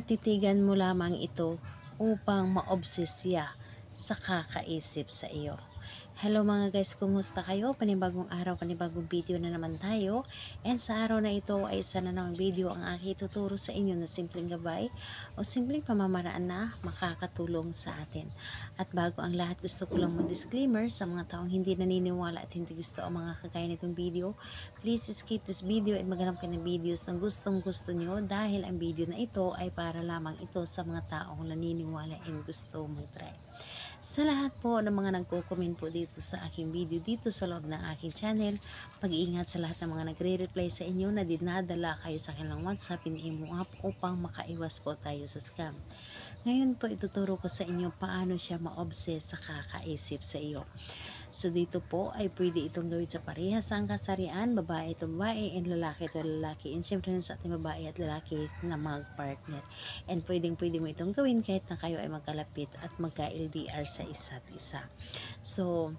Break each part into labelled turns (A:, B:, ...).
A: at titigan mo lamang ito upang maobsesya sa kakaisip sa iyo. Hello mga guys, kumusta kayo? Panibagong araw, panibagong video na naman tayo. And sa araw na ito ay isa na namang video ang aking tuturo sa inyo na simpleng gabay o simpleng pamamaraan na makakatulong sa atin. At bago ang lahat, gusto ko lang mag-disclaimer sa mga taong hindi naniniwala at hindi gusto ang mga kagaya nitong video. Please skip this video at maghanap ka ng videos na gustong gusto nyo dahil ang video na ito ay para lamang ito sa mga taong naniniwala and gusto mag-try. Sa lahat po ng mga nagko-comment po dito sa aking video dito sa loob ng aking channel, pag-iingat sa lahat ng mga nagre-reply sa inyo na dinadala kayo sa kanilang WhatsApp in imo app upang makaiwas po tayo sa scam. Ngayon po ituturo ko sa inyo paano siya ma-obsess sa kakaisip sa iyo. So dito po ay pwede itong gawin sa parehas ang kasarian, babae ito babae and lalaki ito lalaki. And syempre sa ating babae at lalaki na mag-partner. And pwede mo itong gawin kahit na kayo ay magkalapit at magka-LDR sa isa't isa. So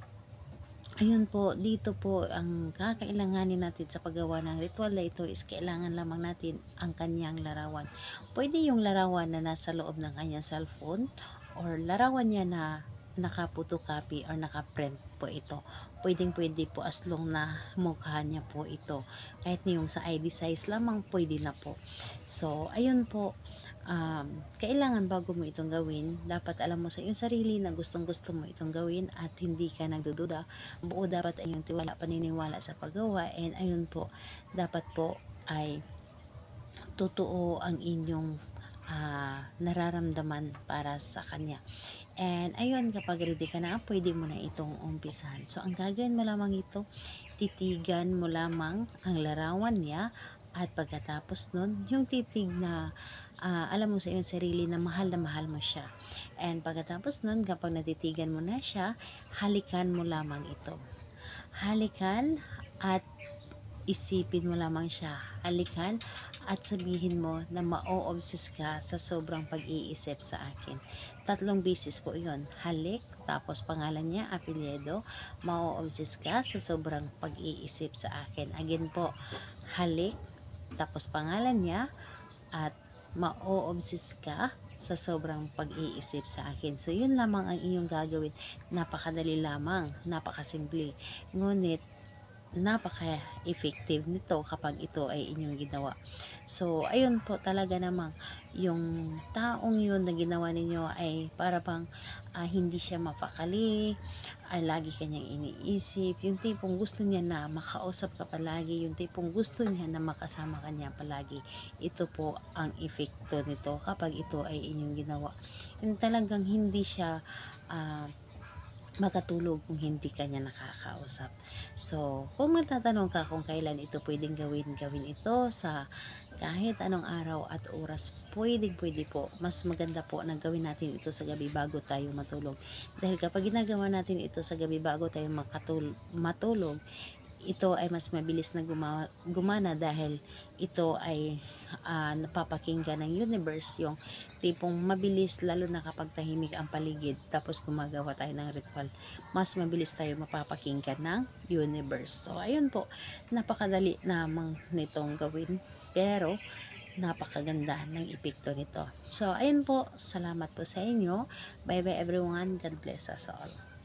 A: ayun po, dito po ang kakailanganin natin sa paggawa ng ritual na ito is kailangan lamang natin ang kanyang larawan. Pwede yung larawan na nasa loob ng kanyang cellphone or larawan niya na naka-photocopy or naka-print po ito. Pwede po as long na mukha niya po ito. Kahit yung sa ID size lamang pwede na po. So, ayun po. Kailangan bago mo itong gawin, dapat alam mo sa iyong sarili na gustong-gusto mo itong gawin at hindi ka nagdududa. Buo dapat ay yung tiwala, paniniwala sa paggawa, and ayun po, dapat po ay totoo ang inyong nararamdaman para sa kanya. And ayun, kapag ready ka na, pwede mo na itong umpisahan. So ang gagawin mo lamang ito, titigan mo lamang ang larawan niya at pagkatapos nun, yung titig na alam mo sa iyong sarili na mahal mo siya. And pagkatapos nun, kapag natitigan mo na siya, halikan mo lamang ito. Halikan at isipin mo lamang siya. Halikan at sabihin mo na ma-o-obsess ka sa sobrang pag-iisip sa akin. 3 beses po yun. Halik, tapos pangalan niya, apelyido, ma-o-obsess ka sa sobrang pag-iisip sa akin. Again po, halik, tapos pangalan niya, at ma-o-obsess ka sa sobrang pag-iisip sa akin. So, yun lamang ang inyong gagawin. Napakadali lamang, napakasimple. Ngunit, napaka-effective nito kapag ito ay inyong ginawa. So, ayun po talaga namang yung taong yun na ginawa ninyo ay para bang hindi siya mapakali, ay lagi kanyang iniisip, yung tipong gusto niya na makausap ka palagi, yung tipong gusto niya na makasama kanya palagi. Ito po ang epekto nito kapag ito ay inyong ginawa. Yung talagang hindi siya makatulog kung hindi ka niya nakakausap. So, kung magtatanong ka kung kailan ito pwedeng gawin ito sa kahit anong araw at oras, pwede po. Mas maganda po na gawin natin ito sa gabi bago tayo matulog. Dahil kapag ginagawa natin ito sa gabi bago tayo matulog, ito ay mas mabilis na gumana dahil ito ay napapakinggan ng universe, yung tipong mabilis, lalo na kapag tahimik ang paligid tapos gumagawa tayo ng ritual, mas mabilis tayo mapapakinggan ng universe. So ayun po, napakadali namang nitong gawin pero napakaganda ng epekto nito. So ayun po, salamat po sa inyo. Bye bye everyone, God bless us all.